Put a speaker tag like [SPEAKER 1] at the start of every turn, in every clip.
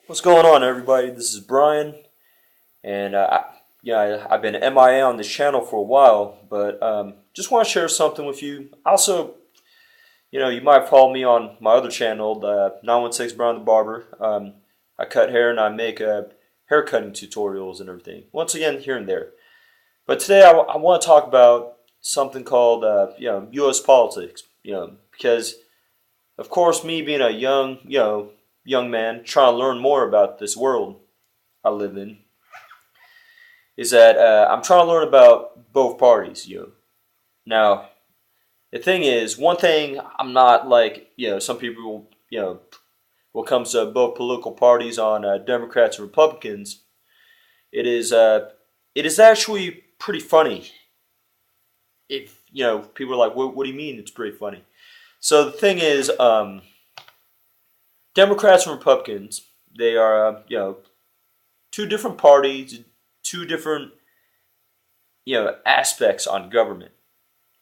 [SPEAKER 1] What's going on, everybody? This is Brian, and I've been MIA on this channel for a while, but just want to share something with you. Also, you might follow me on my other channel, the 916 Brian the Barber. I cut hair and I make hair cutting tutorials and everything. Once again, here and there. But today, I want to talk about something called U.S. politics. Because of course, me being a young man trying to learn more about this world I live in, is that I'm trying to learn about both parties. Now the thing is, one thing I'm not like some people when it comes to both political parties on Democrats and Republicans. It is it is actually pretty funny. If people are like, what do you mean it's pretty funny? So the thing is, Democrats and Republicans, they are two different parties, two different aspects on government.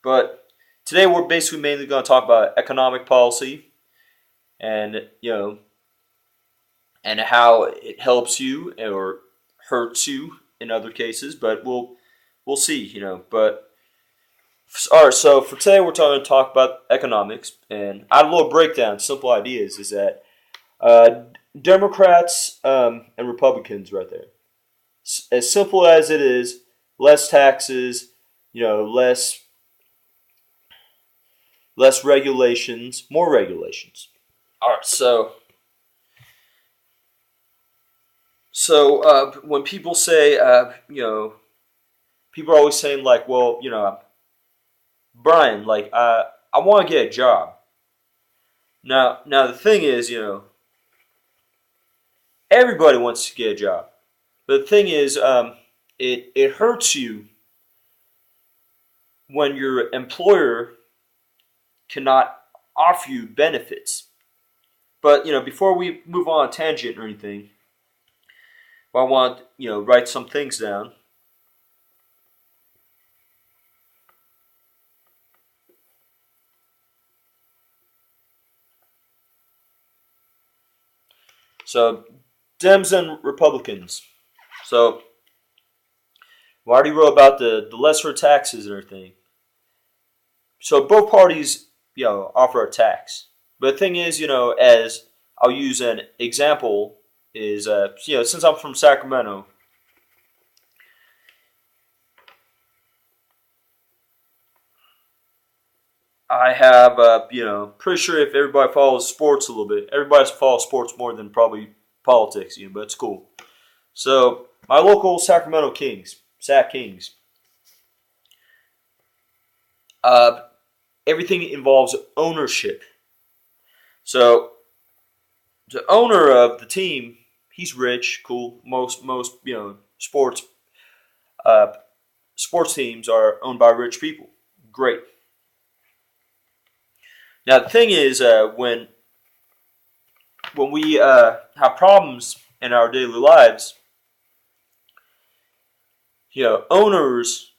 [SPEAKER 1] But today we're basically mainly going to talk about economic policy and and how it helps you or hurts you in other cases. But we'll see. But all right. So for today we're going to talk about economics, and I have a little breakdown. Simple ideas is that uh, Democrats and Republicans right there. As simple as it is, less taxes, less regulations, more regulations. All right, so when people say, people are always saying like, well, Brian, like, I want to get a job. Now the thing is, everybody wants to get a job, but the thing is, it hurts you when your employer cannot offer you benefits. But before we move on a tangent or anything, I want write some things down. So Dems and Republicans. So we already wrote about the lesser taxes and everything. So both parties offer a tax. But the thing is, as I'll use an example is since I'm from Sacramento, I have pretty sure if everybody follows sports a little bit, everybody follows sports more than probably politics, but it's cool. So my local Sacramento Kings, Sac Kings, uh, everything involves ownership. So the owner of the team, he's rich, cool. Most uh, sports teams are owned by rich people. Great. Now the thing is, when we have problems in our daily lives, owners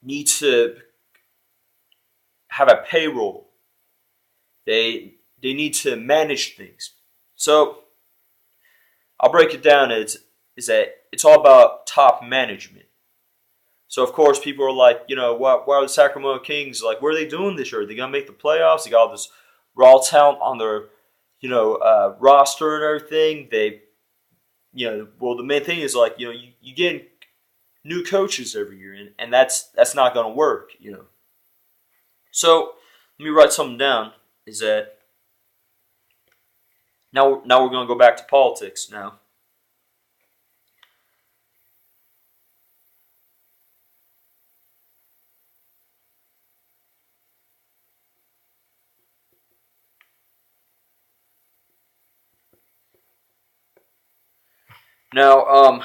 [SPEAKER 1] need to have a payroll. They need to manage things. So I'll break it down as is that it's all about top management. So of course people are like, why are the Sacramento Kings like? What are they doing this year? Are they gonna make the playoffs? They got all this raw talent on their, roster and everything. They, well, the main thing is like, you get new coaches every year, and that's not gonna work. So let me write something down. Is that now we're gonna go back to politics now. Now,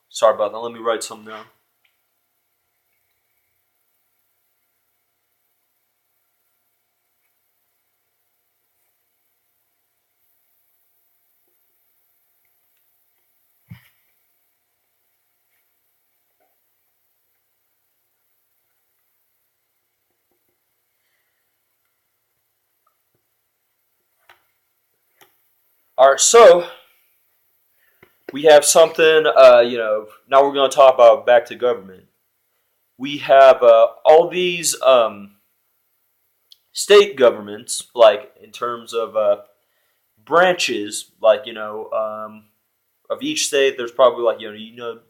[SPEAKER 1] sorry about that. Let me write something down. All right, so we have something. Now we're going to talk about back to government. We have all these state governments, like in terms of branches, like of each state. There's probably like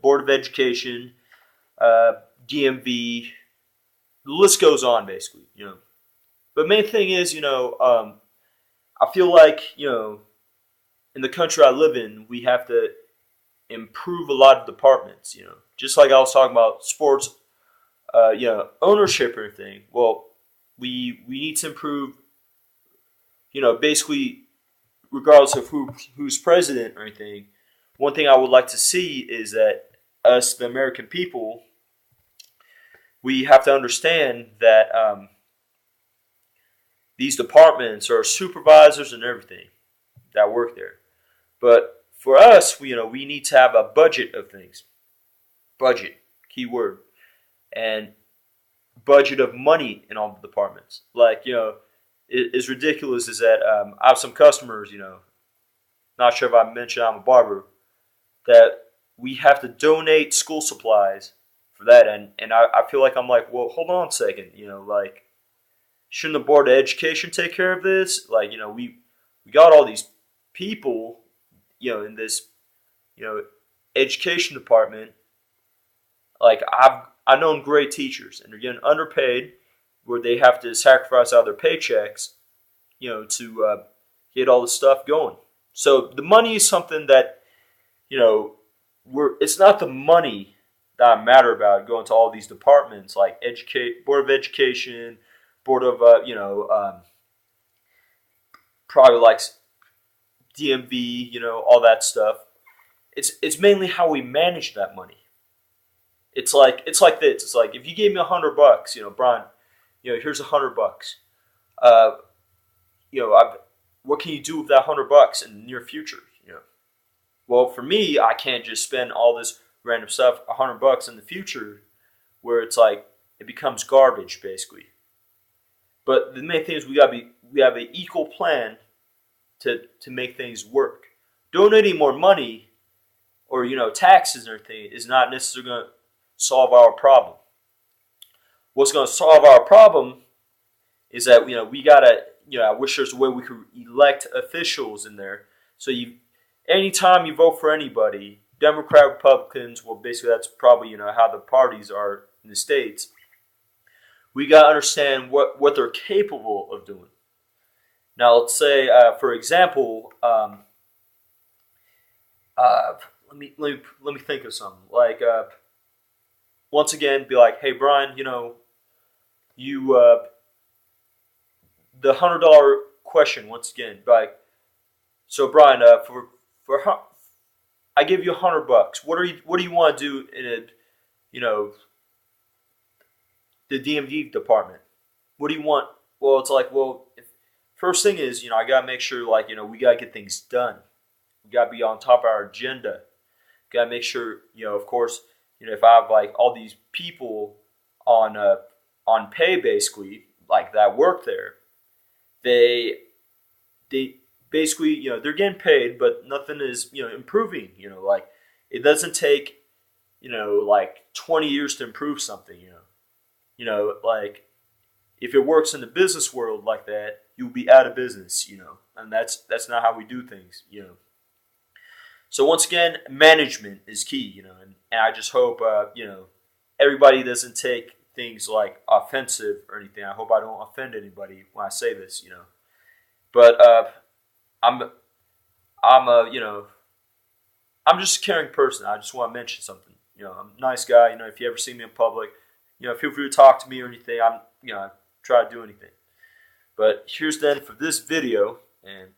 [SPEAKER 1] Board of Education, uh, DMV. The list goes on, basically. But main thing is, I feel like in the country I live in, we have to improve a lot of departments. Just like I was talking about sports, ownership or anything. Well, we need to improve. Basically, regardless of who's president or anything. One thing I would like to see is that us, the American people, we have to understand that these departments are supervisors and everything that work there. But for us, we need to have a budget of things. Budget, key word, and budget of money in all the departments. Like it's ridiculous is that I have some customers. Not sure if I mentioned I'm a barber. That we have to donate school supplies for that, and I feel like I'm like, well, hold on a second. Like, shouldn't the Board of Education take care of this? Like, we got all these people, in this, education department. Like, I've known great teachers, and they're getting underpaid, where they have to sacrifice out their paychecks, to get all this stuff going. So the money is something that, it's not the money that I matter about going to all these departments like Board of Education, Board of probably like DMV, all that stuff. It's mainly how we manage that money. It's like this. It's like if you gave me $100, Brian, here's $100. What can you do with that $100 in the near future? Well, for me, I can't just spend all this random stuff, $100 in the future, where it's like it becomes garbage, basically. But the main thing is we have an equal plan to make things work. Donating more money or taxes and everything is not necessarily going to solve our problem. What's going to solve our problem is that we gotta I wish there's a way we could elect officials in there. So anytime you vote for anybody, Democrat, Republicans, well, basically that's probably how the parties are in the states. We gotta understand what they're capable of doing. Now, let's say, for example, let me think of something. Like, once again, be like, hey, Brian, you the $100 question once again. Be like, so Brian, I give you $100. What do you want to do in the DMV department? What do you want? Well, it's like, first thing is, I gotta make sure, like, we gotta get things done. We gotta be on top of our agenda. Gotta make sure, of course, if I have like all these people on pay, basically, like that work there, they basically, they're getting paid, but nothing is, improving. Like it doesn't take, like 20 years to improve something. Like if it works in the business world like that, you'll be out of business. And that's not how we do things. So once again, management is key. And I just hope everybody doesn't take things like offensive or anything. I hope I don't offend anybody when I say this. But I'm just a caring person. I just want to mention something. I'm a nice guy. If you ever see me in public, feel free to talk to me or anything. I try to do anything. But here's then for this video, and